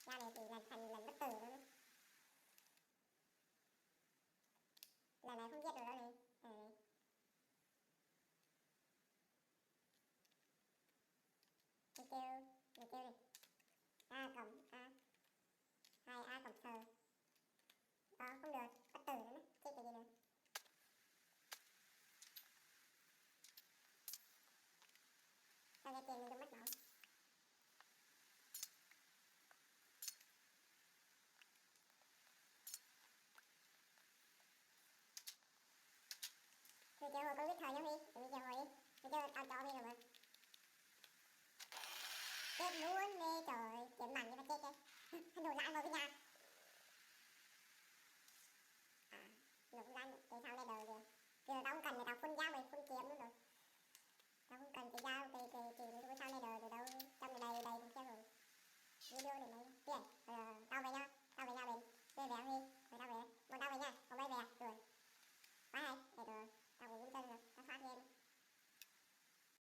Ra này thì thành lần bất tử luôn đấy. Lần này không giết được đâu này. Mình kêu này. A cộng A. 2A cộng sờ. Đó không được, bất tử nữa, chết cái gì nữa. Sao ra tiền mình được mất máu. Mình kêu hồi con biết thời nhau đi, mình kêu hồi đi. Mình kêu tao cho mình rồi mà. Chết luôn đi trời, kiếm bằng như mà chết đấy. Hắn đổ lại vào cái nhà. À, nổ lại, cái sao này đời kìa. Kìa tao không cần thì tao phun ra mày phun kiếm luôn rồi.